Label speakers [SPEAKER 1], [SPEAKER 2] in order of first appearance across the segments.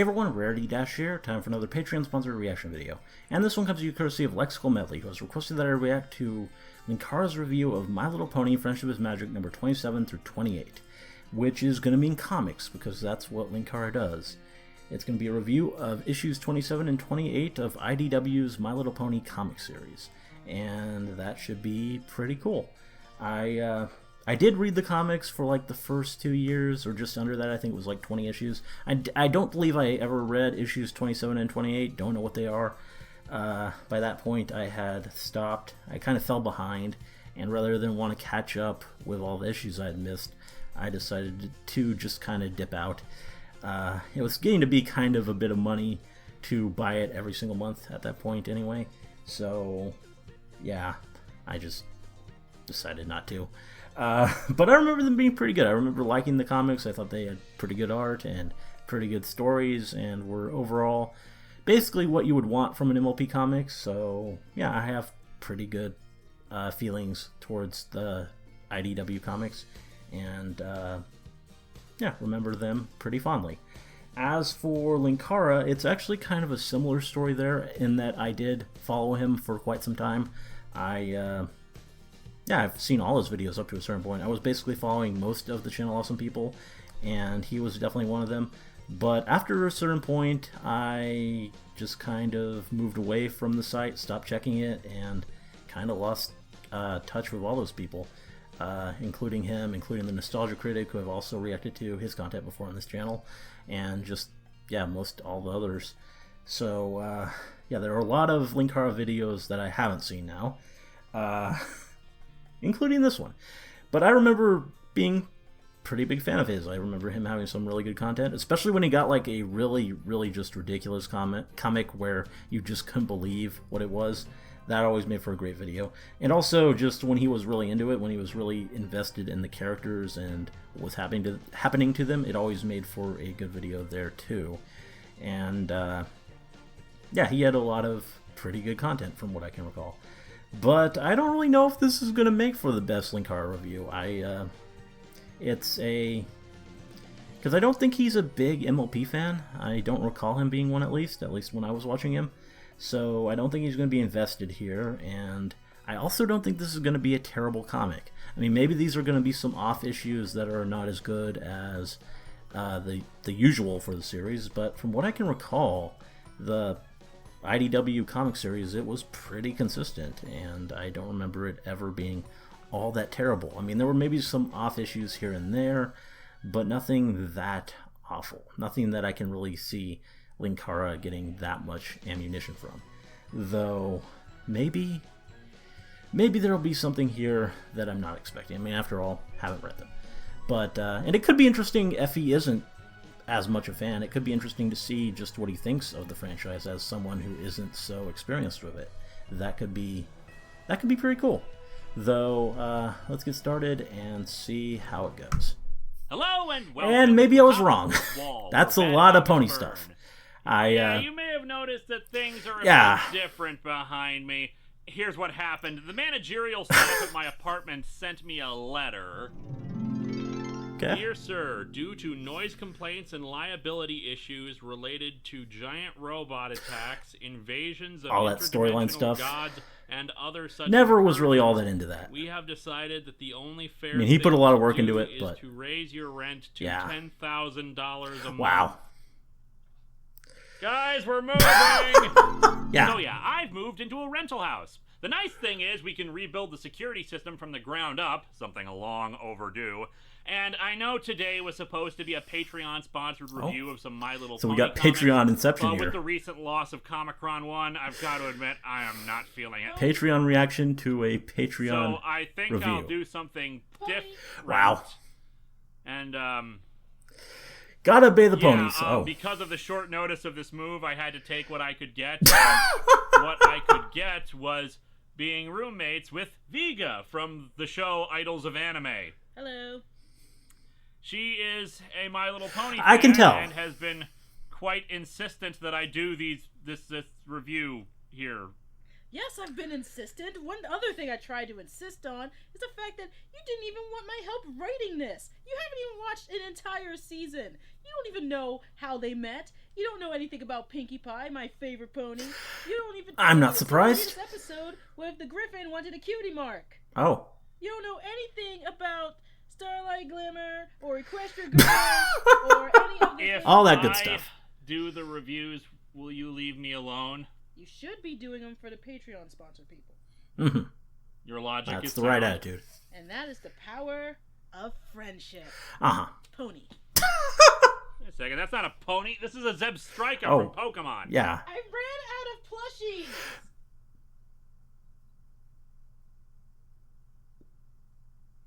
[SPEAKER 1] everyone, Rarity here. Time for another Patreon-sponsored reaction video. And this one comes to you courtesy of Lexical Medley, who has requested that I react to Linkara's review of My Little Pony Friendship is Magic number 27 through 28, which is going to mean comics, because that's what Linkara does. It's going to be a review of issues 27 and 28 of IDW's My Little Pony comic series, and that should be pretty cool. I did read the comics for like the first 2 years, or just under that. I think it was like 20 issues. I don't believe I ever read issues 27 and 28. Don't know what they are. By that point, I had stopped. I kind of fell behind, and rather than want to catch up with all the issues I had missed, I decided to just kind of dip out. It was getting to be kind of a bit of money to buy it every single month at that point anyway. So, yeah, I just decided not to. But I remember them being pretty good. I remember liking the comics. I thought they had pretty good art and pretty good stories, and were overall basically what you would want from an MLP comic. So yeah, I have pretty good feelings towards the IDW comics, and yeah, remember them pretty fondly. As for Linkara, it's actually kind of a similar story there, in that I did follow him for quite some time. Yeah, I've seen all his videos up to a certain point. I was basically following most of the Channel Awesome people, and he was definitely one of them. But after a certain point, I just kind of moved away from the site, stopped checking it, and kind of lost touch with all those people, including him, including the Nostalgia Critic, who I've also reacted to his content before on this channel, and just, yeah, most all the others. So, yeah, there are a lot of Linkara videos that I haven't seen now. Including this one. But I remember being a pretty big fan of his. I remember him having some really good content, especially when he got like a really, really just ridiculous comic where you just couldn't believe what it was. That always made for a great video. And also just when he was really into it, when he was really invested in the characters and what was happening to them, it always made for a good video there too. And yeah, he had a lot of pretty good content from what I can recall. But I don't really know if this is going to make for the best Linkara review. It's a... because I don't think he's a big MLP fan. I don't recall him being one, at least when I was watching him. So I don't think he's going to be invested here, and I also don't think this is going to be a terrible comic. I mean, maybe these are going to be some off issues that are not as good as the usual for the series, but from what I can recall, the IDW comic series, it was pretty consistent, and I don't remember it ever being all that terrible. I mean, there were maybe some off issues here and there, but nothing that awful. Nothing that I can really see Linkara getting that much ammunition from. Though, maybe there'll be something here that I'm not expecting. I mean, after all, haven't read them. But, and it could be interesting if he isn't as much a fan. It could be interesting to see just what he thinks of the franchise as someone who isn't so experienced with it. That could be pretty cool. Though, let's get started and see how it goes.
[SPEAKER 2] Hello and welcome.
[SPEAKER 1] And maybe I was wrong. That's a lot of pony stuff.
[SPEAKER 2] Yeah, you may have noticed that things are a bit different behind me. Here's what happened. The managerial staff at my apartment sent me a letter.
[SPEAKER 1] Okay.
[SPEAKER 2] Dear sir, due to noise complaints and liability issues related to giant robot attacks, invasions of
[SPEAKER 1] all that storyline stuff,
[SPEAKER 2] gods, and other such
[SPEAKER 1] never was really all that into that.
[SPEAKER 2] We have decided that the only fair
[SPEAKER 1] thing he put a lot of work into it,
[SPEAKER 2] is
[SPEAKER 1] but
[SPEAKER 2] to raise your rent to $10,000 a month.
[SPEAKER 1] Wow.
[SPEAKER 2] Guys, we're moving!
[SPEAKER 1] Yeah.
[SPEAKER 2] So yeah, I've moved into a rental house. The nice thing is we can rebuild the security system from the ground up, something long overdue. And I know today was supposed to be a Patreon-sponsored review of some My Little Pony.
[SPEAKER 1] So we got Patreon Inception here.
[SPEAKER 2] With the recent loss of Comicron 1, I've got to admit I am not feeling it.
[SPEAKER 1] Patreon reaction to a Patreon
[SPEAKER 2] So I think
[SPEAKER 1] review.
[SPEAKER 2] I'll do something different.
[SPEAKER 1] Wow.
[SPEAKER 2] And
[SPEAKER 1] gotta obey the ponies.
[SPEAKER 2] Because of the short notice of this move, I had to take what I could get. What I could get was being roommates with Vega from the show Idols of Anime.
[SPEAKER 3] Hello.
[SPEAKER 2] She is a My Little Pony fan,
[SPEAKER 1] I can tell,
[SPEAKER 2] and has been quite insistent that I do this review here.
[SPEAKER 3] Yes, I've been insistent. One other thing I tried to insist on is the fact that you didn't even want my help writing this. You haven't even watched an entire season. You don't even know how they met. You don't know anything about Pinkie Pie, my favorite pony. You don't even.
[SPEAKER 1] I'm not surprised.
[SPEAKER 3] This episode with the Griffin wanted a cutie mark.
[SPEAKER 1] Oh.
[SPEAKER 3] You don't know anything about Starlight Glimmer or Equestria Girl or any of the
[SPEAKER 1] all that good stuff.
[SPEAKER 2] Do the reviews? Will you leave me alone?
[SPEAKER 3] You should be doing them for the Patreon sponsor people.
[SPEAKER 1] Mm-hmm.
[SPEAKER 2] Your logic is
[SPEAKER 1] That's the right
[SPEAKER 2] sound.
[SPEAKER 1] attitude.
[SPEAKER 3] And that is the power of friendship.
[SPEAKER 1] Uh-huh.
[SPEAKER 3] Pony.
[SPEAKER 2] Wait a second, that's not a pony. This is a Zeb Striker
[SPEAKER 1] Oh.
[SPEAKER 2] from Pokemon.
[SPEAKER 1] Yeah.
[SPEAKER 3] I ran out of plushies.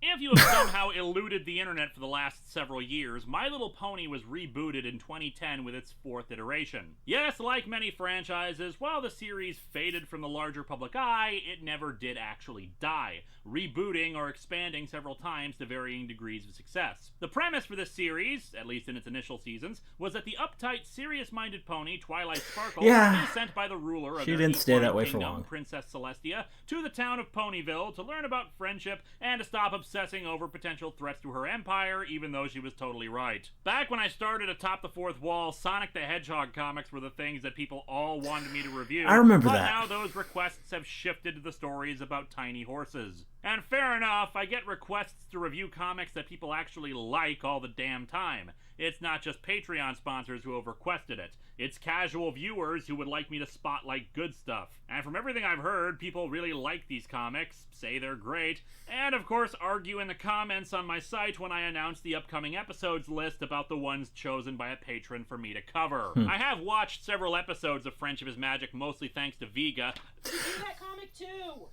[SPEAKER 2] If you have somehow eluded the internet for the last several years, My Little Pony was rebooted in 2010 with its 4th iteration. Yes, like many franchises, while the series faded from the larger public eye, it never did actually die, rebooting or expanding several times to varying degrees of success. The premise for this series, at least in its initial seasons, was that the uptight, serious-minded pony Twilight Sparkle is sent by the ruler of
[SPEAKER 1] She
[SPEAKER 2] their
[SPEAKER 1] didn't stay that way for
[SPEAKER 2] kingdom,
[SPEAKER 1] long.
[SPEAKER 2] Princess Celestia, to the town of Ponyville to learn about friendship and to stop obsessing over potential threats to her empire, even though she was totally right. Back when I started Atop the Fourth Wall, Sonic the Hedgehog comics were the things that people all wanted me to review.
[SPEAKER 1] I remember
[SPEAKER 2] but
[SPEAKER 1] that.
[SPEAKER 2] Now those requests have shifted to the stories about tiny horses. And fair enough, I get requests to review comics that people actually like all the damn time. It's not just Patreon sponsors who have requested it. It's casual viewers who would like me to spotlight good stuff. And from everything I've heard, people really like these comics, say they're great, and of course argue in the comments on my site when I announce the upcoming episodes list about the ones chosen by a patron for me to cover. I have watched several episodes of Friendship is Magic, mostly thanks to Vega.
[SPEAKER 3] You do that comic too.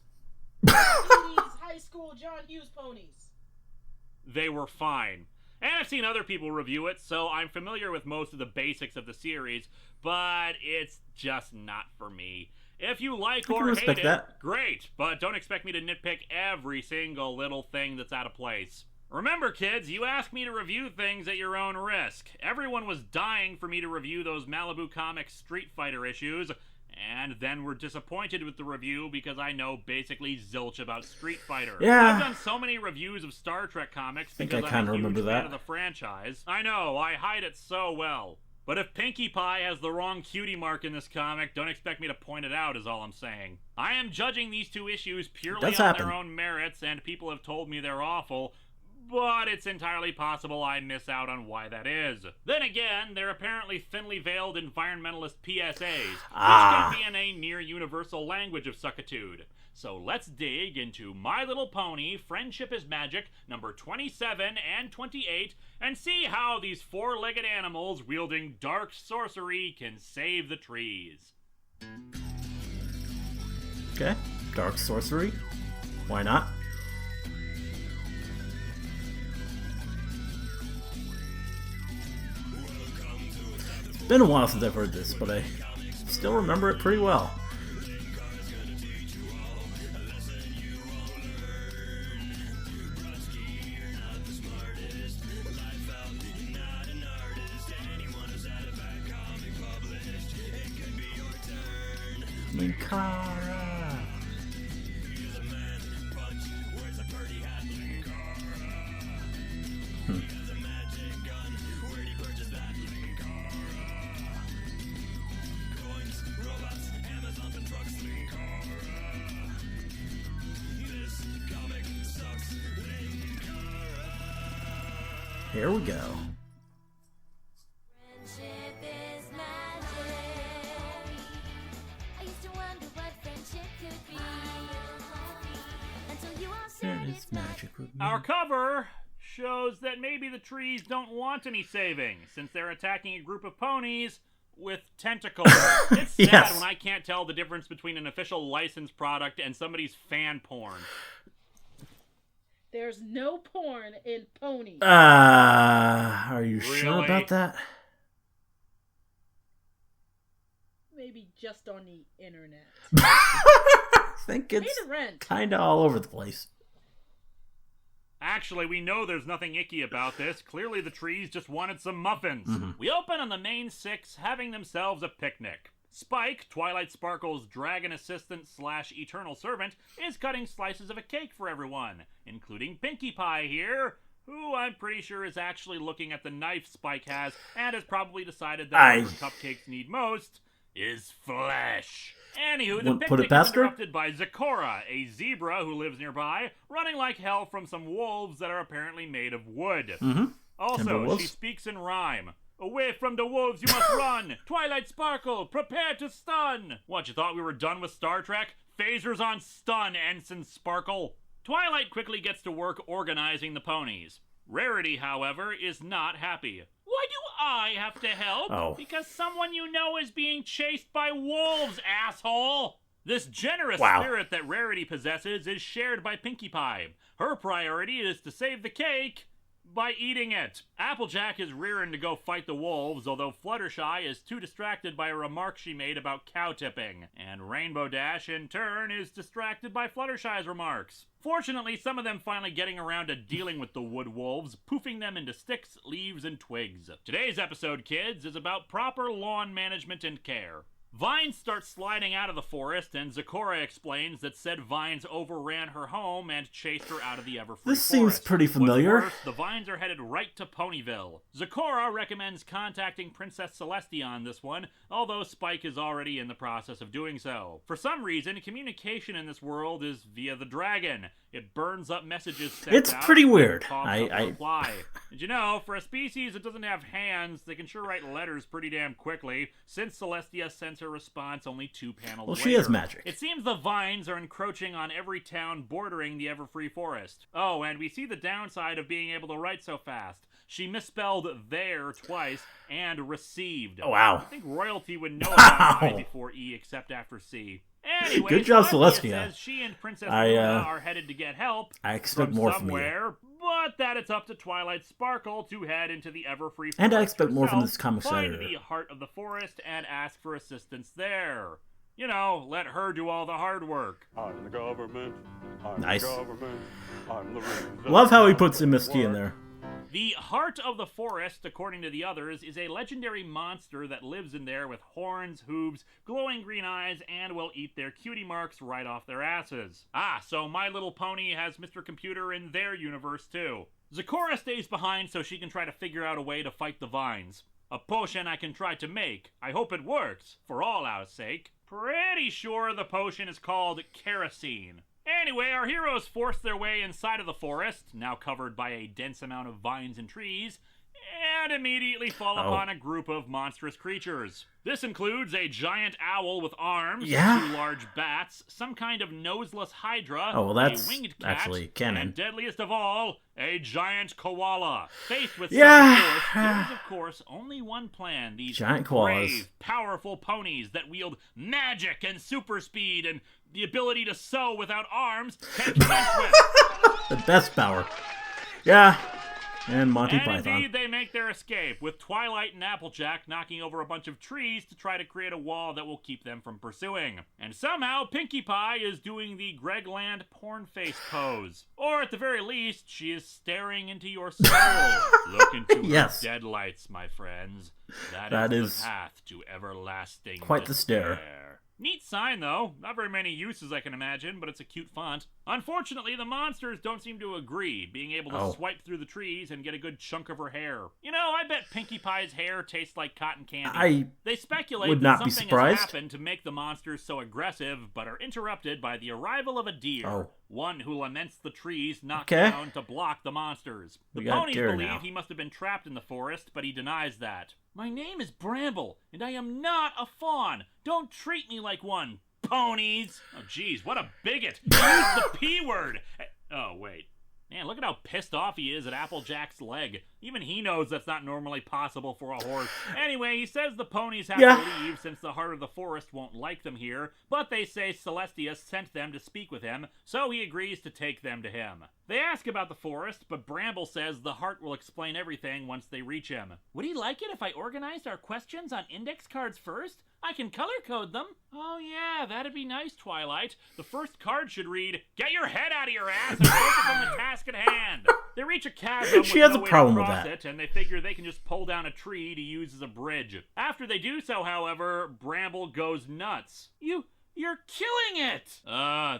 [SPEAKER 3] 80s high school John Hughes ponies.
[SPEAKER 2] They were fine. And I've seen other people review it, so I'm familiar with most of the basics of the series, but it's just not for me. If you like or hate it, great, but don't expect me to nitpick every single little thing that's out of place. Remember, kids, you asked me to review things at your own risk. Everyone was dying for me to review those Malibu Comics Street Fighter issues, and then were disappointed with the review because I know basically zilch about Street Fighter.
[SPEAKER 1] Yeah.
[SPEAKER 2] I've done so many reviews of Star Trek comics because
[SPEAKER 1] I
[SPEAKER 2] I'm a huge
[SPEAKER 1] remember
[SPEAKER 2] fan
[SPEAKER 1] that.
[SPEAKER 2] of the franchise. I know, I hide it so well. But if Pinkie Pie has the wrong cutie mark in this comic, don't expect me to point it out, is all I'm saying. I am judging these two issues purely on their own merits, and people have told me they're awful, but it's entirely possible I miss out on why that is. Then again, they're apparently thinly veiled environmentalist PSAs, which can be in a near-universal language of suckitude. So let's dig into My Little Pony, Friendship is Magic, number 27 and 28, and see how these four-legged animals wielding dark sorcery can save the trees.
[SPEAKER 1] Okay, dark sorcery. Why not? It's been a while since I've heard this, but I still remember it pretty well. Linkara. Here we go.
[SPEAKER 2] Our cover shows that maybe the trees don't want any saving, since they're attacking a group of ponies with tentacles. It's sad when I can't tell the difference between an official licensed product and somebody's fan porn.
[SPEAKER 3] There's no porn in ponies.
[SPEAKER 1] Are you sure about that?
[SPEAKER 3] Maybe just on the internet.
[SPEAKER 1] I think it's kind of all over the place.
[SPEAKER 2] Actually, we know there's nothing icky about this. Clearly the trees just wanted some muffins. We open on the main six having themselves a picnic. Spike, Twilight Sparkle's dragon assistant / eternal servant, is cutting slices of a cake for everyone, including Pinkie Pie here, who I'm pretty sure is actually looking at the knife Spike has and has probably decided that what cupcakes need most is flesh. Anywho, the picnic is interrupted by Zecora, a zebra who lives nearby, running like hell from some wolves that are apparently made of wood. Also, she speaks in rhyme. Away from the wolves you must run! Twilight Sparkle, prepare to stun! What, you thought we were done with Star Trek? Phasers on stun, Ensign Sparkle! Twilight quickly gets to work organizing the ponies. Rarity, however, is not happy. Why do I have to help? Because someone you know is being chased by wolves, asshole! This generous spirit that Rarity possesses is shared by Pinkie Pie. Her priority is to save the cake by eating it. Applejack is rearing to go fight the wolves, although Fluttershy is too distracted by a remark she made about cow tipping. And Rainbow Dash, in turn, is distracted by Fluttershy's remarks. Fortunately, some of them finally getting around to dealing with the wood wolves, poofing them into sticks, leaves, and twigs. Today's episode, kids, is about proper lawn management and care. Vines start sliding out of the forest, and Zecora explains that said vines overran her home and chased her out of the Everfree
[SPEAKER 1] This seems pretty familiar.
[SPEAKER 2] Worse, the vines are headed right to Ponyville. Zecora recommends contacting Princess Celestia on this one, although Spike is already in the process of doing so. For some reason, communication in this world is via the dragon. It burns up messages sent
[SPEAKER 1] It's
[SPEAKER 2] out
[SPEAKER 1] pretty weird.
[SPEAKER 2] Reply. And you know, for a species that doesn't have hands, they can sure write letters pretty damn quickly, since Celestia sends her response only 2 panels later.
[SPEAKER 1] She has magic.
[SPEAKER 2] It seems the vines are encroaching on every town bordering the Everfree Forest. Oh, and we see the downside of being able to write so fast. She misspelled there twice and received.
[SPEAKER 1] Oh, wow.
[SPEAKER 2] I think royalty would know about I before E except after C. Anyway,
[SPEAKER 1] good job,
[SPEAKER 2] Celestia
[SPEAKER 1] Celestia.
[SPEAKER 2] Says she and Princess Luna are headed to get help
[SPEAKER 1] I expect
[SPEAKER 2] from
[SPEAKER 1] more
[SPEAKER 2] somewhere,
[SPEAKER 1] from you.
[SPEAKER 2] but that it's up to Twilight Sparkle to head into the Everfree Forest
[SPEAKER 1] And I expect more from
[SPEAKER 2] herself,
[SPEAKER 1] this comic
[SPEAKER 2] find
[SPEAKER 1] editor.
[SPEAKER 2] the heart of the forest, and ask for assistance there. You know, let her do all the hard work.
[SPEAKER 4] I'm the government. I'm
[SPEAKER 1] Nice.
[SPEAKER 4] the government. I'm the reason
[SPEAKER 1] Love how he puts MST in there.
[SPEAKER 2] The heart of the forest, according to the others, is a legendary monster that lives in there with horns, hooves, glowing green eyes, and will eat their cutie marks right off their asses. Ah, so My Little Pony has Mr. Computer in their universe too. Zecora stays behind so she can try to figure out a way to fight the vines. A potion I can try to make. I hope it works, for all our sake. Pretty sure the potion is called kerosene. Anyway, our heroes force their way inside of the forest, now covered by a dense amount of vines and trees, and immediately fall upon a group of monstrous creatures. This includes a giant owl with arms, 2 large bats, some kind of noseless hydra,
[SPEAKER 1] well, that's
[SPEAKER 2] a winged cat,
[SPEAKER 1] actually canon.
[SPEAKER 2] and deadliest of all, a giant koala. Faced with such
[SPEAKER 1] Yeah.
[SPEAKER 2] a force, there is, of course, only one plan. These
[SPEAKER 1] Giant koalas.
[SPEAKER 2] brave, powerful ponies that wield magic and super speed and the ability to sew without arms can commence with.
[SPEAKER 1] The best power. Yeah. And Monty
[SPEAKER 2] And
[SPEAKER 1] Python.
[SPEAKER 2] indeed, they make their escape, with Twilight and Applejack knocking over a bunch of trees to try to create a wall that will keep them from pursuing. And somehow, Pinkie Pie is doing the Greg Land porn face pose. Or at the very least, she is staring into your soul. Look into her deadlights, my friends. That is the path to everlasting
[SPEAKER 1] quite the stare.
[SPEAKER 2] despair. Neat sign, though. Not very many uses, I can imagine, but it's a cute font. Unfortunately, the monsters don't seem to agree, being able to swipe through the trees and get a good chunk of her hair. You know, I bet Pinkie Pie's hair tastes like cotton candy. They speculate
[SPEAKER 1] would
[SPEAKER 2] that
[SPEAKER 1] not be
[SPEAKER 2] something
[SPEAKER 1] surprised.
[SPEAKER 2] has happened to make the monsters so aggressive, but are interrupted by the arrival of a deer. One who laments the trees knocked down to block the monsters. The ponies believe he must have been trapped in the forest, but he denies that. My name is Bramble, and I am not a fawn. Don't treat me like one, ponies. Oh, geez, what a bigot. He used the P word. Oh, wait. Man, look at how pissed off he is at Applejack's leg. Even he knows that's not normally possible for a horse. Anyway, he says the ponies have to leave since the heart of the forest won't like them here, but they say Celestia sent them to speak with him, so he agrees to take them to him. They ask about the forest, but Bramble says the heart will explain everything once they reach him. Would he like it if I organized our questions on index cards first? I can color code them. Oh yeah, that'd be nice, Twilight. The first card should read, "Get your head out of your ass and focus on the task at hand." They reach a chasm
[SPEAKER 1] She
[SPEAKER 2] with
[SPEAKER 1] has
[SPEAKER 2] no
[SPEAKER 1] a
[SPEAKER 2] way
[SPEAKER 1] problem
[SPEAKER 2] to
[SPEAKER 1] with
[SPEAKER 2] cross
[SPEAKER 1] that.
[SPEAKER 2] it, and they figure they can just pull down a tree to use as a bridge. After they do so, however, Bramble goes nuts. You You're killing it!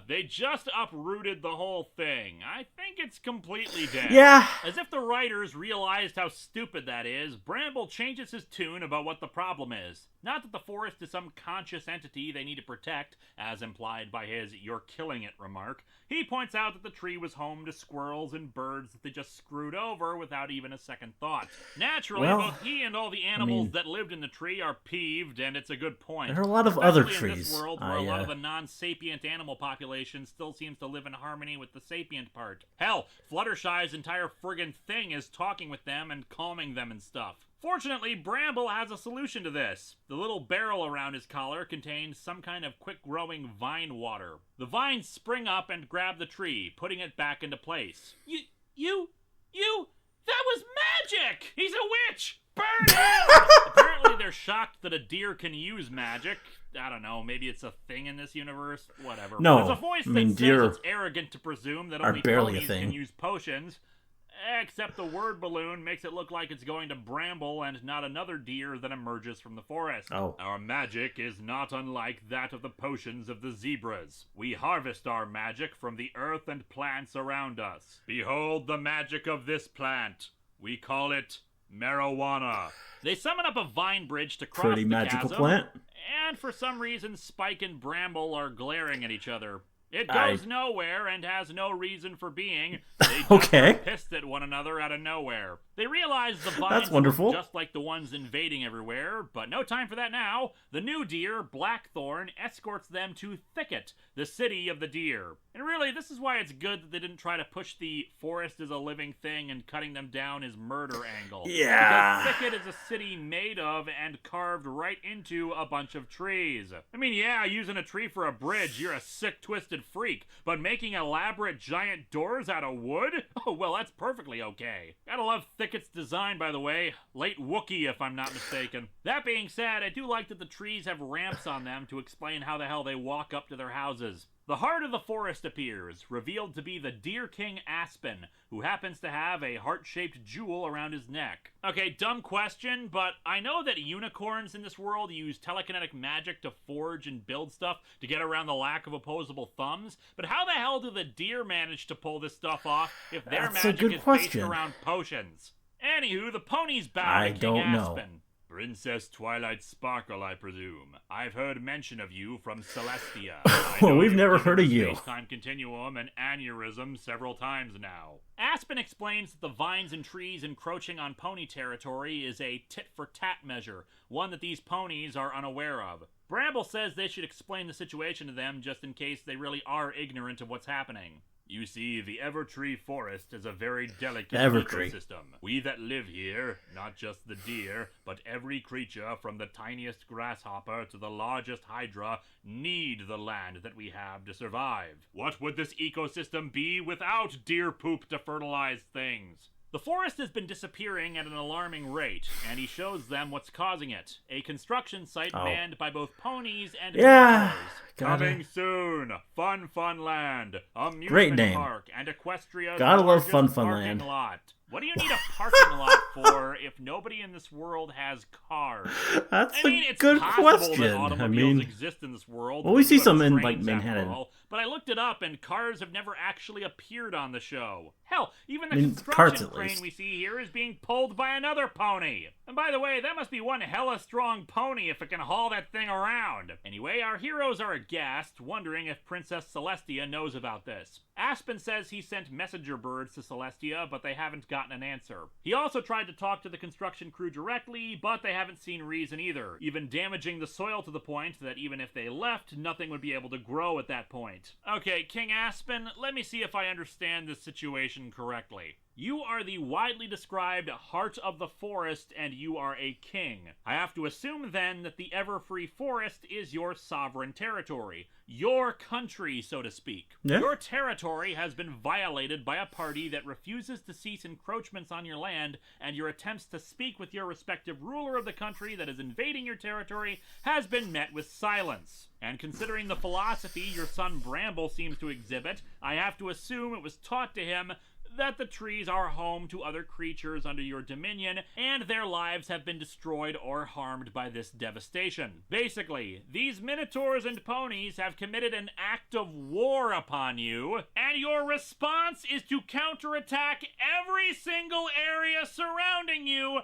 [SPEAKER 2] They just uprooted the whole thing. I think it's completely dead.
[SPEAKER 1] Yeah.
[SPEAKER 2] As if the writers realized how stupid that is, Bramble changes his tune about what the problem is. Not that the forest is some conscious entity they need to protect, as implied by his "you're killing it" remark. He points out that the tree was home to squirrels and birds that they just screwed over without even a second thought. Naturally, both he and all the animals that lived in the tree are peeved, and it's a good point.
[SPEAKER 1] There are a lot of other
[SPEAKER 2] Especially in
[SPEAKER 1] trees.
[SPEAKER 2] this world where a lot of the non-sapient animal population still seems to live in harmony with the sapient part. Hell, Fluttershy's entire friggin' thing is talking with them and calming them and stuff. Fortunately, Bramble has a solution to this. The little barrel around his collar contains some kind of quick-growing vine water. The vines spring up and grab the tree, putting it back into place. You, that was magic! He's a witch! Burn him! Apparently they're shocked that a deer can use magic. I don't know, maybe it's a thing in this universe? Whatever.
[SPEAKER 1] No,
[SPEAKER 2] There's a voice that
[SPEAKER 1] deer
[SPEAKER 2] says it's arrogant to presume that
[SPEAKER 1] are
[SPEAKER 2] only
[SPEAKER 1] barely a
[SPEAKER 2] ponies
[SPEAKER 1] thing.
[SPEAKER 2] can use potions. Except the word balloon makes it look like it's going to Bramble and not another deer that emerges from the forest.
[SPEAKER 1] Oh.
[SPEAKER 2] Our magic is not unlike that of the potions of the zebras. We harvest our magic from the earth and plants around us. Behold the magic of this plant. We call it marijuana. They summon up a vine bridge to cross
[SPEAKER 1] Pretty
[SPEAKER 2] the
[SPEAKER 1] magical
[SPEAKER 2] chasm,
[SPEAKER 1] plant.
[SPEAKER 2] and for some reason Spike and Bramble are glaring at each other. It goes nowhere and has no reason for being. They just are pissed at one another out of nowhere. They realize the vines are just like the ones invading everywhere, but no time for that now. The new deer, Blackthorn, escorts them to Thicket, the city of the deer. And really, this is why it's good that they didn't try to push the forest is a living thing and cutting them down is murder angle.
[SPEAKER 1] Yeah.
[SPEAKER 2] Because Thicket is a city made of and carved right into a bunch of trees. I mean, yeah, using a tree for a bridge, you're a sick, twisted freak, but making elaborate giant doors out of wood? Oh, well, that's perfectly okay. Gotta love Thicket's design, by the way. Late Wookiee, if I'm not mistaken. That being said, I do like that the trees have ramps on them to explain how the hell they walk up to their houses. The heart of the forest appears, revealed to be the Deer King Aspen, who happens to have a heart-shaped jewel around his neck. Okay, dumb question, but I know that unicorns in this world use telekinetic magic to forge and build stuff to get around the lack of opposable thumbs, but how the hell do the deer manage to pull this stuff off if their magic is based around potions? Anywho, the ponies bow to King Aspen. Princess Twilight Sparkle, I presume. I've heard mention of you from Celestia.
[SPEAKER 1] Well, we've never heard of you.
[SPEAKER 2] Space-time continuum and aneurysm several times now. Aspen explains that the vines and trees encroaching on pony territory is a tit-for-tat measure, one that these ponies are unaware of. Bramble says they should explain the situation to them just in case they really are ignorant of what's happening. You see, the Evertree Forest is a very delicate ecosystem. We that live here, not just the deer, but every creature from the tiniest grasshopper to the largest hydra, need the land that we have to survive. What would this ecosystem be without deer poop to fertilize things? The forest has been disappearing at an alarming rate, and he shows them what's causing it. A construction site manned by both ponies and cars. Coming soon! Fun Land, amusement park, and Equestria's largest parking lot. What do you need a parking lot for if nobody in this world has cars?
[SPEAKER 1] That's
[SPEAKER 2] it's
[SPEAKER 1] good
[SPEAKER 2] possible
[SPEAKER 1] question.
[SPEAKER 2] that automobiles exist in this world.
[SPEAKER 1] Well, we see some in
[SPEAKER 2] trains,
[SPEAKER 1] Manhattan.
[SPEAKER 2] But I looked it up, and cars have never actually appeared on the show. Hell, even the construction crane we see here is being pulled by another pony. And by the way, that must be one hella strong pony if it can haul that thing around. Anyway, our heroes are aghast, wondering if Princess Celestia knows about this. Aspen says he sent messenger birds to Celestia, but they haven't gotten an answer. He also tried to talk to the construction crew directly, but they haven't seen reason either, even damaging the soil to the point that even if they left, nothing would be able to grow at that point. Okay, King Aspen, let me see if I understand this situation correctly. You are the widely described heart of the forest, and you are a king. I have to assume, then, that the Everfree Forest is your sovereign territory. Your country, so to speak. Yeah. Your territory has been violated by a party that refuses to cease encroachments on your land, and your attempts to speak with your respective ruler of the country that is invading your territory has been met with silence. And considering the philosophy your son Bramble seems to exhibit, I have to assume it was taught to him that the trees are home to other creatures under your dominion, and their lives have been destroyed or harmed by this devastation. Basically, these minotaurs and ponies have committed an act of war upon you, and your response is to counterattack every single area surrounding you,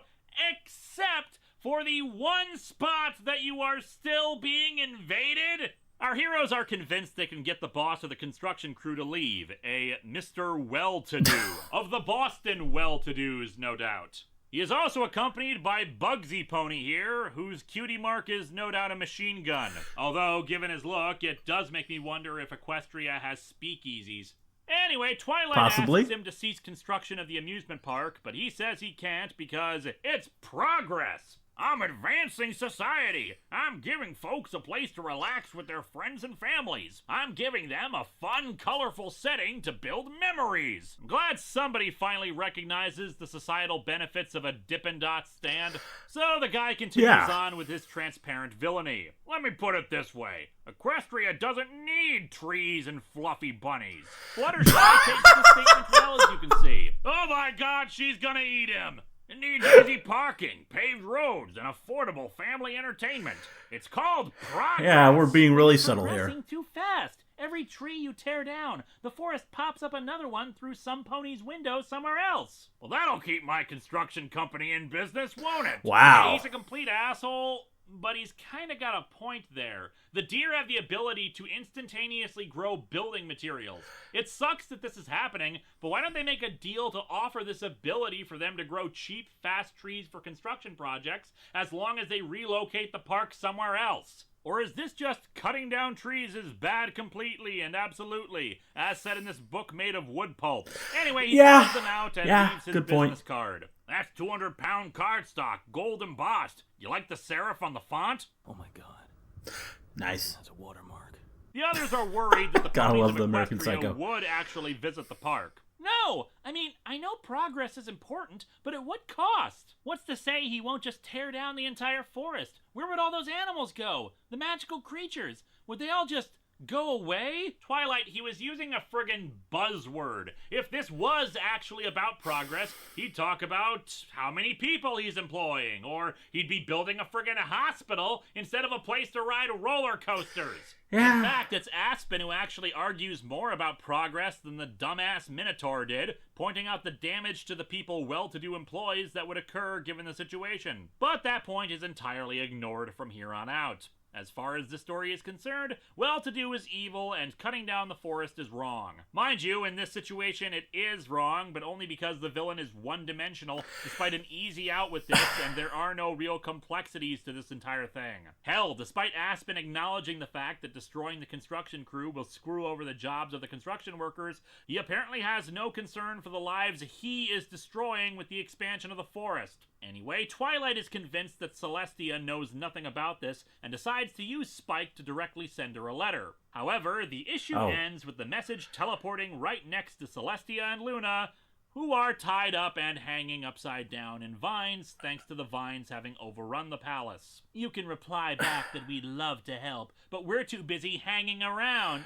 [SPEAKER 2] except for the one spot that you are still being invaded. Our heroes are convinced they can get the boss of the construction crew to leave, a Mr. Well-to-Do, of the Boston well-to-dos, no doubt. He is also accompanied by Bugsy Pony here, whose cutie mark is no doubt a machine gun. Although, given his look, it does make me wonder if Equestria has speakeasies. Anyway, Twilight asks him to cease construction of the amusement park, but he says he can't because it's progress. I'm advancing society. I'm giving folks a place to relax with their friends and families. I'm giving them a fun, colorful setting to build memories. I'm glad somebody finally recognizes the societal benefits of a Dippin' Dots stand. So the guy continues on with his transparent villainy. Let me put it this way. Equestria doesn't need trees and fluffy bunnies. Fluttershy takes the statement well, as you can see. Oh my god, she's gonna eat him! It needs easy parking, paved roads, and affordable family entertainment. It's called progress.
[SPEAKER 1] Yeah, we're being really subtle here.
[SPEAKER 2] Progressing too fast. Every tree you tear down, the forest pops up another one through some pony's window somewhere else. Well, that'll keep my construction company in business, won't it?
[SPEAKER 1] Wow.
[SPEAKER 2] He's a complete asshole, but he's kind of got a point there. The deer have the ability to instantaneously grow building materials. It sucks that this is happening, but why don't they make a deal to offer this ability for them to grow cheap, fast trees for construction projects as long as they relocate the park somewhere else? Or is this just cutting down trees is bad completely and absolutely, as said in this book made of wood pulp? Anyway, he throws them out and leaves his business card. That's 200-pound cardstock, gold embossed. You like the serif on the font?
[SPEAKER 5] Oh my god.
[SPEAKER 1] Nice.
[SPEAKER 5] That's a watermark.
[SPEAKER 2] The others are worried that the
[SPEAKER 1] Gotta
[SPEAKER 2] ponies
[SPEAKER 1] love
[SPEAKER 2] of
[SPEAKER 1] the American
[SPEAKER 2] Equestria
[SPEAKER 1] Psycho.
[SPEAKER 2] would actually visit the park. No! I mean, I know progress is important, but at what cost? What's to say he won't just tear down the entire forest? Where would all those animals go? The magical creatures? Would they all just go away? Twilight, he was using a friggin' buzzword. If this was actually about progress, he'd talk about how many people he's employing, or he'd be building a friggin' hospital instead of a place to ride roller coasters.
[SPEAKER 1] Yeah.
[SPEAKER 2] In fact, it's Aspen who actually argues more about progress than the dumbass Minotaur did, pointing out the damage to the people well-to-do employees that would occur given the situation. But that point is entirely ignored from here on out. As far as the story is concerned, well-to-do is evil and cutting down the forest is wrong. Mind you, in this situation it is wrong, but only because the villain is one-dimensional, despite an easy out with this, and there are no real complexities to this entire thing. Hell, despite Aspen acknowledging the fact that destroying the construction crew will screw over the jobs of the construction workers, he apparently has no concern for the lives he is destroying with the expansion of the forest. Anyway, Twilight is convinced that Celestia knows nothing about this and decides to use Spike to directly send her a letter. However, the issue ends with the message teleporting right next to Celestia and Luna, who are tied up and hanging upside down in vines, thanks to the vines having overrun the palace. You can reply back that we'd love to help, but we're too busy hanging around.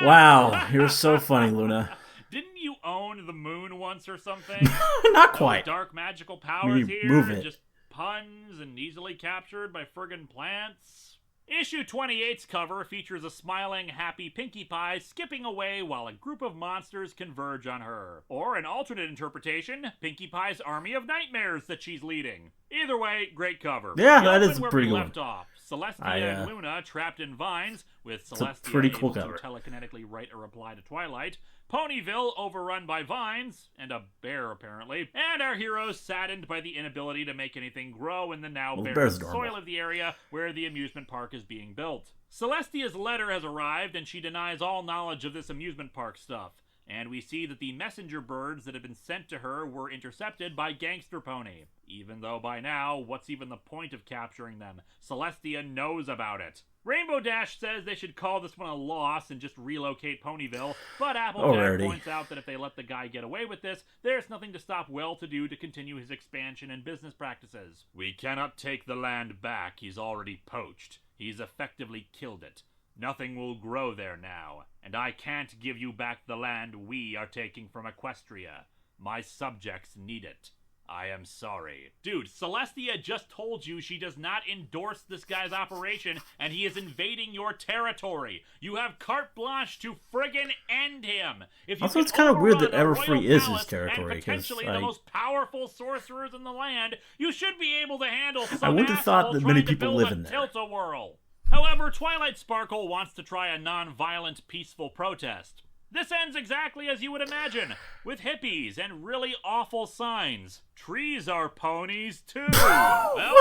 [SPEAKER 1] Wow, you're so funny, Luna.
[SPEAKER 2] Didn't you own the moon once or something?
[SPEAKER 1] Not quite.
[SPEAKER 2] No dark magical powers here?
[SPEAKER 1] Move it.
[SPEAKER 2] Just puns and easily captured by friggin' plants? Issue 28's cover features a smiling, happy Pinkie Pie skipping away while a group of monsters converge on her. Or, an alternate interpretation, Pinkie Pie's army of nightmares that she's leading. Either way, great cover.
[SPEAKER 1] Yeah, that is a
[SPEAKER 2] where
[SPEAKER 1] pretty
[SPEAKER 2] we
[SPEAKER 1] good
[SPEAKER 2] left off. Celestia and Luna trapped in vines, with Celestia
[SPEAKER 1] pretty
[SPEAKER 2] able
[SPEAKER 1] cool
[SPEAKER 2] to
[SPEAKER 1] cover.
[SPEAKER 2] telekinetically write a reply to Twilight, Ponyville overrun by vines, and a bear apparently, and our heroes saddened by the inability to make anything grow in the now barren soil of the area where the amusement park is being built. Celestia's letter has arrived, and she denies all knowledge of this amusement park stuff. And we see that the messenger birds that had been sent to her were intercepted by Gangster Pony. Even though by now, what's even the point of capturing them? Celestia knows about it. Rainbow Dash says they should call this one a loss and just relocate Ponyville, but Applejack points out that if they let the guy get away with this, there's nothing to stop well-to-do to continue his expansion and business practices. We cannot take the land back, he's already poached. He's effectively killed it. Nothing will grow there now, and I can't give you back the land we are taking from Equestria. My subjects need it. I am sorry. Dude, Celestia just told you she does not endorse this guy's operation, and he is invading your territory. You have carte blanche to friggin' end him. If you
[SPEAKER 1] Also,
[SPEAKER 2] can
[SPEAKER 1] it's kind of weird that
[SPEAKER 2] overrun the
[SPEAKER 1] Everfree
[SPEAKER 2] royal
[SPEAKER 1] is his
[SPEAKER 2] palace
[SPEAKER 1] territory,
[SPEAKER 2] and
[SPEAKER 1] 'cause,
[SPEAKER 2] potentially the
[SPEAKER 1] like,
[SPEAKER 2] most powerful sorcerers in the land, you should be able to handle some
[SPEAKER 1] I wouldn't have thought
[SPEAKER 2] asshole
[SPEAKER 1] that many
[SPEAKER 2] trying to
[SPEAKER 1] people
[SPEAKER 2] build
[SPEAKER 1] live
[SPEAKER 2] a
[SPEAKER 1] in there.
[SPEAKER 2] tilt-a-whirl. However, Twilight Sparkle wants to try a non-violent, peaceful protest. This ends exactly as you would imagine, with hippies and really awful signs. Trees are ponies, too. Well,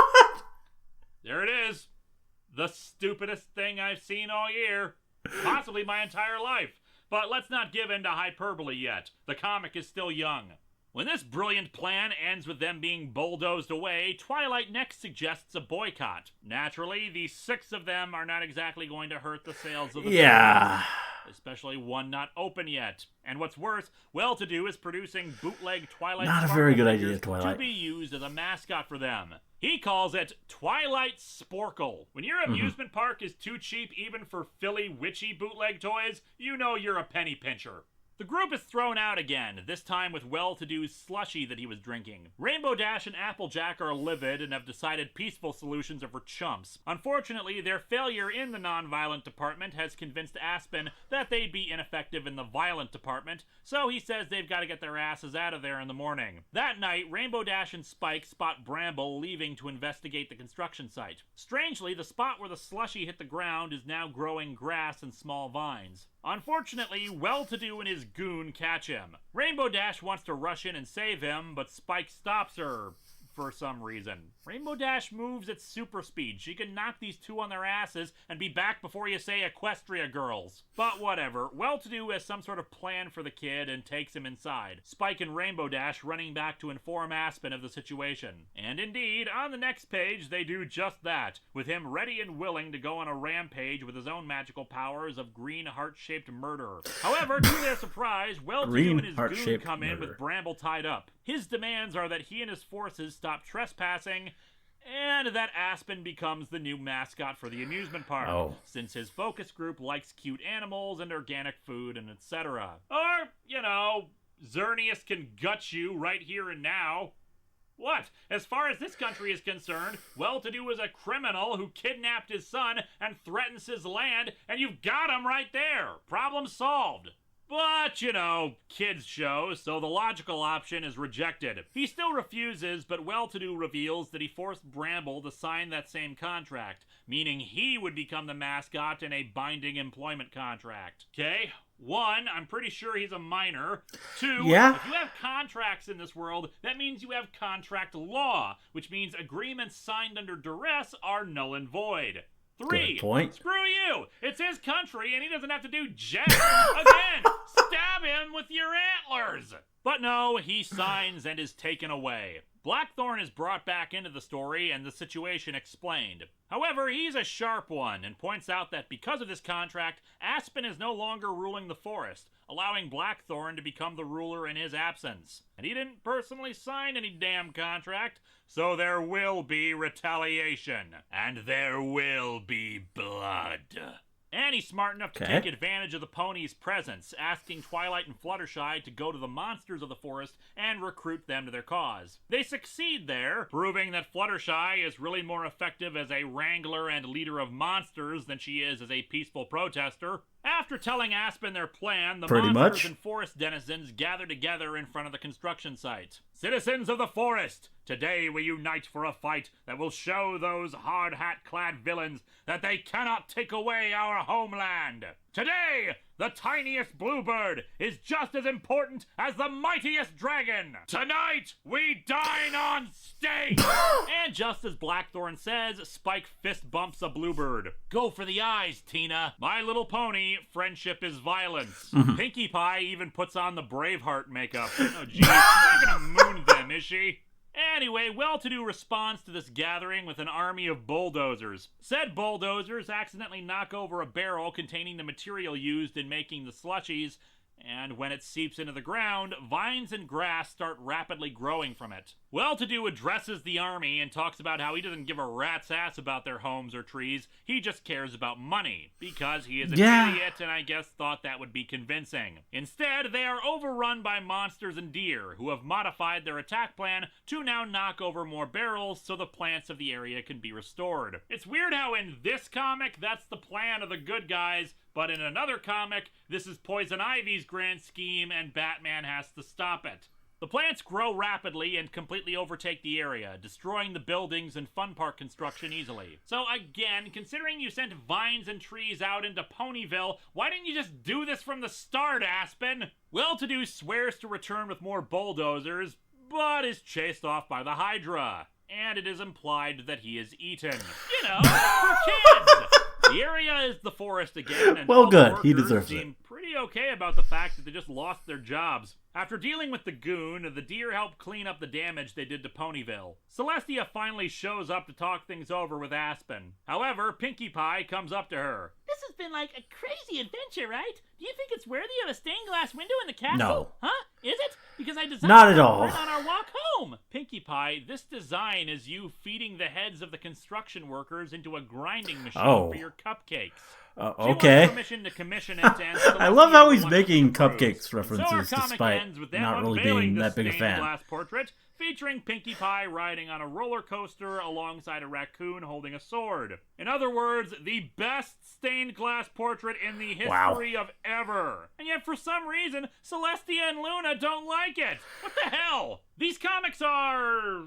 [SPEAKER 2] there it is. The stupidest thing I've seen all year. Possibly my entire life. But let's not give in to hyperbole yet. The comic is still young. When this brilliant plan ends with them being bulldozed away, Twilight next suggests a boycott. Naturally, the 6 of them are not exactly going to hurt the sales of the
[SPEAKER 1] Yeah.
[SPEAKER 2] business, especially one not open yet. And what's worse, Well-To-Do is producing bootleg Twilight
[SPEAKER 1] Not a
[SPEAKER 2] Sparkle
[SPEAKER 1] very good
[SPEAKER 2] figures
[SPEAKER 1] idea, Twilight.
[SPEAKER 2] to be used as a mascot for them. He calls it Twilight Sporkle. When your amusement park is too cheap even for Philly witchy bootleg toys, you know you're a penny pincher. The group is thrown out again, this time with Well-To-Do's slushy that he was drinking. Rainbow Dash and Applejack are livid and have decided peaceful solutions are for chumps. Unfortunately, their failure in the non-violent department has convinced Aspen that they'd be ineffective in the violent department, so he says they've got to get their asses out of there in the morning. That night, Rainbow Dash and Spike spot Bramble leaving to investigate the construction site. Strangely, the spot where the slushy hit the ground is now growing grass and small vines. Unfortunately, Well-To-Do and his goon catch him. Rainbow Dash wants to rush in and save him, but Spike stops her for some reason. Rainbow Dash moves at super speed. She can knock these two on their asses and be back before you say Equestria girls. But whatever. Well-To-Do has some sort of plan for the kid and takes him inside. Spike and Rainbow Dash running back to inform Aspen of the situation. And indeed, on the next page, they do just that, with him ready and willing to go on a rampage with his own magical powers of green heart-shaped murder. However, to their surprise, Well-To-Do and his goon
[SPEAKER 1] heart-shaped
[SPEAKER 2] come in
[SPEAKER 1] murder.
[SPEAKER 2] with Bramble tied up. His demands are that he and his forces stop trespassing, and that Aspen becomes the new mascot for the amusement park,
[SPEAKER 1] Oh.
[SPEAKER 2] since his focus group likes cute animals and organic food and etc. Or, you know, Xerneas can gut you right here and now. What? As far as this country is concerned, Well-To-Do is a criminal who kidnapped his son and threatens his land, and you've got him right there. Problem solved. But, you know, kids show, so the logical option is rejected. He still refuses, but Well-To-Do reveals that he forced Bramble to sign that same contract, meaning he would become the mascot in a binding employment contract. Okay? 1, I'm pretty sure he's a minor. 2,
[SPEAKER 1] Yeah.
[SPEAKER 2] if you have contracts in this world, that means you have contract law, which means agreements signed under duress are null and void. 3,
[SPEAKER 1] Good point.
[SPEAKER 2] screw you. It's his country, and he doesn't have to do jack. Again, stab him with your antlers. But no, he signs and is taken away. Blackthorn is brought back into the story and the situation explained. However, he's a sharp one and points out that because of this contract, Aspen is no longer ruling the forest, allowing Blackthorn to become the ruler in his absence. And he didn't personally sign any damn contract, so there will be retaliation. And there will be blood. And he's smart enough to
[SPEAKER 1] Okay.
[SPEAKER 2] take advantage of the pony's presence, asking Twilight and Fluttershy to go to the monsters of the forest and recruit them to their cause. They succeed there, proving that Fluttershy is really more effective as a wrangler and leader of monsters than she is as a peaceful protester. After telling Aspen their plan, the
[SPEAKER 1] Pretty
[SPEAKER 2] monsters
[SPEAKER 1] much.
[SPEAKER 2] and forest denizens gather together in front of the construction site. Citizens of the forest, today we unite for a fight that will show those hard hat-clad villains that they cannot take away our homeland. Today, the tiniest bluebird is just as important as the mightiest dragon. Tonight, we dine on steak. And just as Blackthorn says, Spike fist bumps a bluebird. Go for the eyes, Tina. My Little Pony, friendship is violence. Pinkie Pie even puts on the Braveheart makeup. Oh, geez, she's not gonna moon them, is she? Anyway, Well-To-Do responds to this gathering with an army of bulldozers. Said bulldozers accidentally knock over a barrel containing the material used in making the slushies, and when it seeps into the ground, vines and grass start rapidly growing from it. Well-to-do addresses the army and talks about how he doesn't give a rat's ass about their homes or trees, he just cares about money, because he is an idiot and I guess thought that would be convincing. Instead, they are overrun by monsters and deer, who have modified their attack plan to now knock over more barrels so the plants of the area can be restored. It's weird how in this comic, that's the plan of the good guys, but in another comic, this is Poison Ivy's grand scheme and Batman has to stop it. The plants grow rapidly and completely overtake the area, destroying the buildings and fun park construction easily. So again, considering you sent vines and trees out into Ponyville, why didn't you just do this from the start, Aspen? Well-to-do swears to return with more bulldozers, but is chased off by the Hydra. And it is implied that he is eaten. You know, for kids! The area is the forest again, and
[SPEAKER 1] well,
[SPEAKER 2] all
[SPEAKER 1] good.
[SPEAKER 2] The
[SPEAKER 1] He
[SPEAKER 2] workers
[SPEAKER 1] deserves
[SPEAKER 2] seem
[SPEAKER 1] it.
[SPEAKER 2] pretty okay about the fact that they just lost their jobs. After dealing with the goon, the deer help clean up the damage they did to Ponyville. Celestia finally shows up to talk things over with Aspen. However, Pinkie Pie comes up to her.
[SPEAKER 3] This has been like a crazy adventure, right? Do you think it's worthy of a stained glass window in the castle?
[SPEAKER 1] No.
[SPEAKER 3] Huh? Is it? Because I designed
[SPEAKER 1] Not at
[SPEAKER 3] it
[SPEAKER 1] all.
[SPEAKER 3] right on our walk home.
[SPEAKER 2] Pinkie Pie, this design is you feeding the heads of the construction workers into a grinding machine
[SPEAKER 1] Oh.
[SPEAKER 2] for your cupcakes. She
[SPEAKER 1] Okay.
[SPEAKER 2] wants permission to commission it, and
[SPEAKER 1] I love how he's
[SPEAKER 2] Celestia
[SPEAKER 1] making
[SPEAKER 2] wants to approve.
[SPEAKER 1] cupcakes
[SPEAKER 2] So our
[SPEAKER 1] references
[SPEAKER 2] comic
[SPEAKER 1] despite
[SPEAKER 2] ends with them
[SPEAKER 1] not really
[SPEAKER 2] unveiling
[SPEAKER 1] being
[SPEAKER 2] the
[SPEAKER 1] that big a
[SPEAKER 2] stained
[SPEAKER 1] fan.
[SPEAKER 2] glass portrait featuring Pinkie Pie riding on a roller coaster alongside a raccoon holding a sword. In other words, the best stained glass portrait in the history of ever. And yet for some reason, Celestia and Luna don't like it. What the hell? These comics are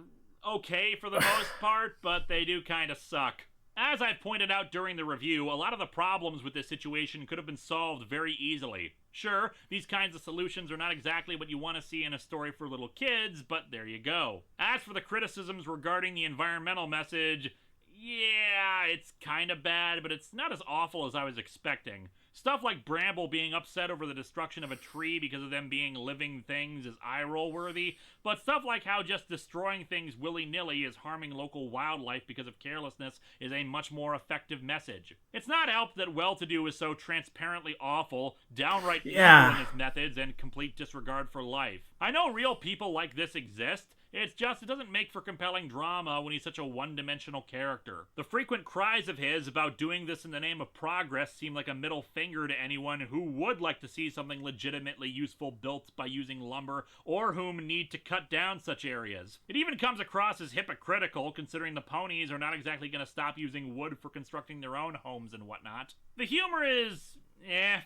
[SPEAKER 2] okay for the most part, but they do kind of suck. As I pointed out during the review, a lot of the problems with this situation could have been solved very easily. Sure, these kinds of solutions are not exactly what you want to see in a story for little kids, but there you go. As for the criticisms regarding the environmental message, yeah, it's kind of bad, but it's not as awful as I was expecting. Stuff like Bramble being upset over the destruction of a tree because of them being living things is eye-roll worthy, but stuff like how just destroying things willy-nilly is harming local wildlife because of carelessness is a much more effective message. It's not helped that Well-to-Do is so transparently awful, downright evil in his methods, and complete disregard for life. I know real people like this exist. It's just, it doesn't make for compelling drama when he's such a one-dimensional character. The frequent cries of his about doing this in the name of progress seem like a middle finger to anyone who would like to see something legitimately useful built by using lumber, or whom need to cut down such areas. It even comes across as hypocritical, considering the ponies are not exactly going to stop using wood for constructing their own homes and whatnot. The humor is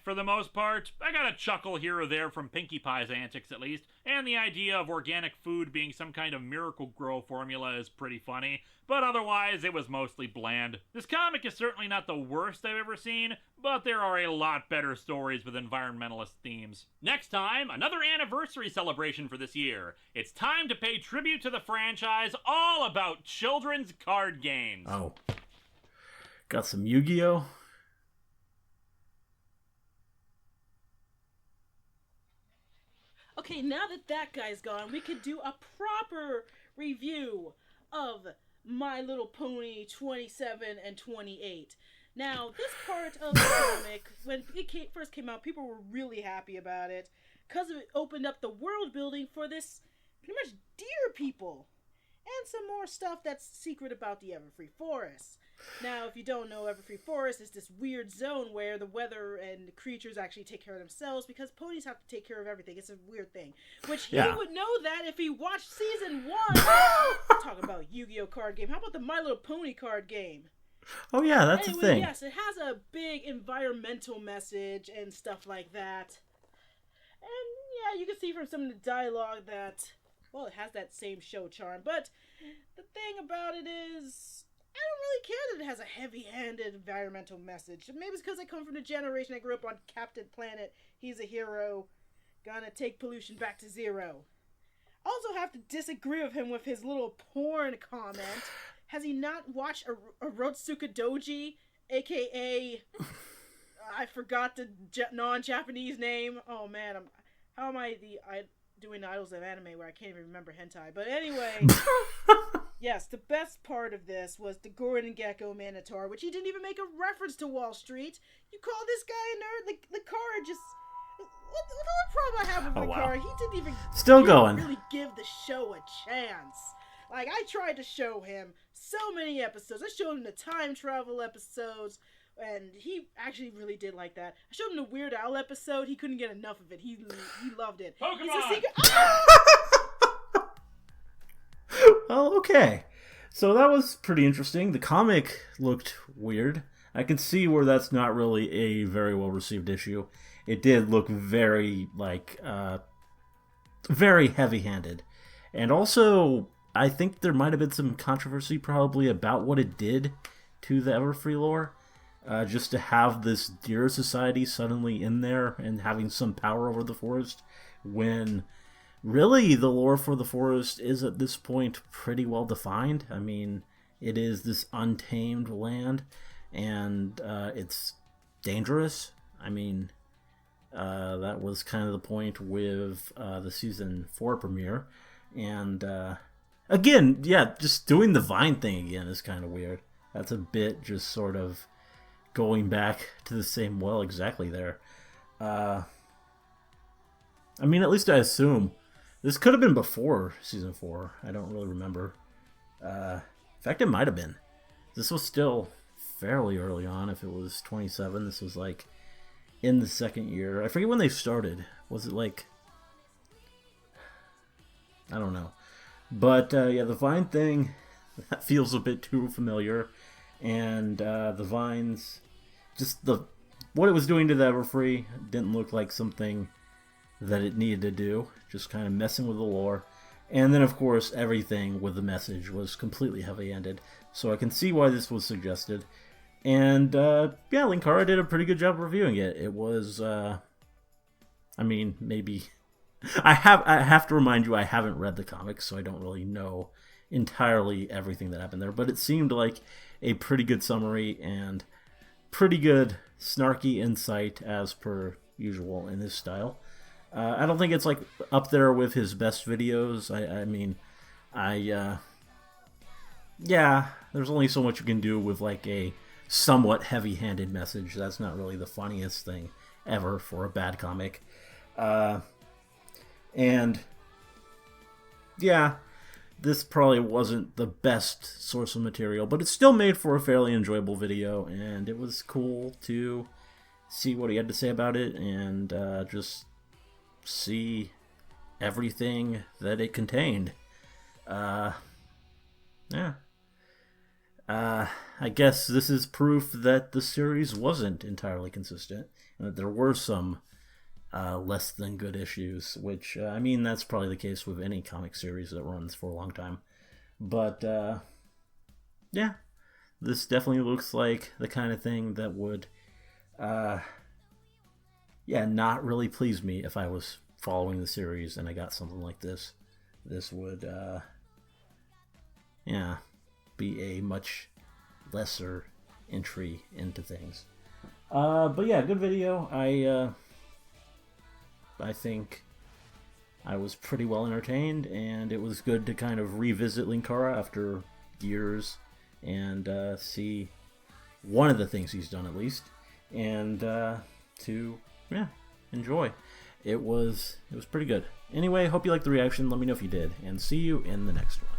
[SPEAKER 2] for the most part. I got a chuckle here or there from Pinkie Pie's antics at least, and the idea of organic food being some kind of miracle grow formula is pretty funny, but otherwise it was mostly bland. This comic is certainly not the worst I've ever seen, but there are a lot better stories with environmentalist themes. Next time, another anniversary celebration for this year. It's time to pay tribute to the franchise all about children's card games.
[SPEAKER 1] Oh. Got some Yu-Gi-Oh!
[SPEAKER 3] Okay, now that that guy's gone, we could do a proper review of My Little Pony 27 and 28. Now, this part of the comic, when it first came out, people were really happy about it because it opened up the world building for this pretty much deer people and some more stuff that's secret about the Everfree Forest. Now, if you don't know, Everfree Forest is this weird zone where the weather and the creatures actually take care of themselves because ponies have to take care of everything. It's a weird thing. Which he would know that if he watched season 1. Talking about Yu-Gi-Oh! Card game. How about the My Little Pony card game?
[SPEAKER 1] Oh yeah, that's
[SPEAKER 3] anyway,
[SPEAKER 1] the thing.
[SPEAKER 3] Yes, it has a big environmental message and stuff like that. And yeah, you can see from some of the dialogue that, well, it has that same show charm. But the thing about it is, I don't really care that it has a heavy-handed environmental message. Maybe it's because I come from the generation I grew up on Captain Planet. He's a hero. Gonna take pollution back to zero. I also have to disagree with him with his little porn comment. Has he not watched Rotsuka Doji, a.k.a. I forgot the non-Japanese name. Oh man, how am I doing Idols of Anime where I can't even remember hentai? But anyway... Yes, the best part of this was the Gordon Gekko Minotaur, which he didn't even make a reference to Wall Street. You call this guy a nerd? Linkara just... what problem I have with
[SPEAKER 1] Oh, wow.
[SPEAKER 3] Linkara? He didn't even
[SPEAKER 1] Still going.
[SPEAKER 3] really give the show a chance. Like, I tried to show him so many episodes. I showed him the time travel episodes, and he actually really did like that. I showed him the Weird Al episode. He couldn't get enough of it. He loved it.
[SPEAKER 2] Pokemon!
[SPEAKER 3] It's a secret.
[SPEAKER 1] Well, okay. So that was pretty interesting. The comic looked weird. I can see where that's not really a very well received issue. It did look very, very heavy handed. And also, I think there might have been some controversy probably about what it did to the Everfree lore. Just to have this Deer Society suddenly in there and having some power over the forest when really the lore for the forest is at this point pretty well defined. I mean, it is this untamed land and it's dangerous. I mean, that was kind of the point with the season 4 premiere. And again, yeah, just doing the Vine thing again is kind of weird. That's a bit just sort of going back to the same well exactly there. I mean, at least I assume this could have been before season 4. I don't really remember. In fact, it might have been. This was still fairly early on. If it was 27, this was like in the second year. I forget when they started. Was it like, I don't know. But yeah, the Vine thing, that feels a bit too familiar. And the Vines, just what it was doing to the Everfree didn't look like something that it needed to do. Just kind of messing with the lore. And then, of course, everything with the message was completely heavy-handed. So I can see why this was suggested. And, yeah, Linkara did a pretty good job reviewing it. It was, I mean, maybe... I have to remind you, I haven't read the comics, so I don't really know entirely everything that happened there. But it seemed like a pretty good summary and pretty good snarky insight as per usual in his style. I don't think it's like up there with his best videos. Yeah, there's only so much you can do with like a somewhat heavy-handed message. That's not really the funniest thing ever for a bad comic. And yeah, this probably wasn't the best source of material, but it still made for a fairly enjoyable video, and it was cool to see what he had to say about it and just see everything that it contained. Yeah. I guess this is proof that the series wasn't entirely consistent, and that there were some less than good issues, which, I mean, that's probably the case with any comic series that runs for a long time. But, yeah, this definitely looks like the kind of thing that would, not really please me if I was following the series and I got something like this. This would, be a much lesser entry into things. But yeah, good video. I think I was pretty well entertained, and it was good to kind of revisit Linkara after years and see one of the things he's done at least, and to enjoy. It was pretty good. Anyway, hope you liked the reaction. Let me know if you did, and see you in the next one.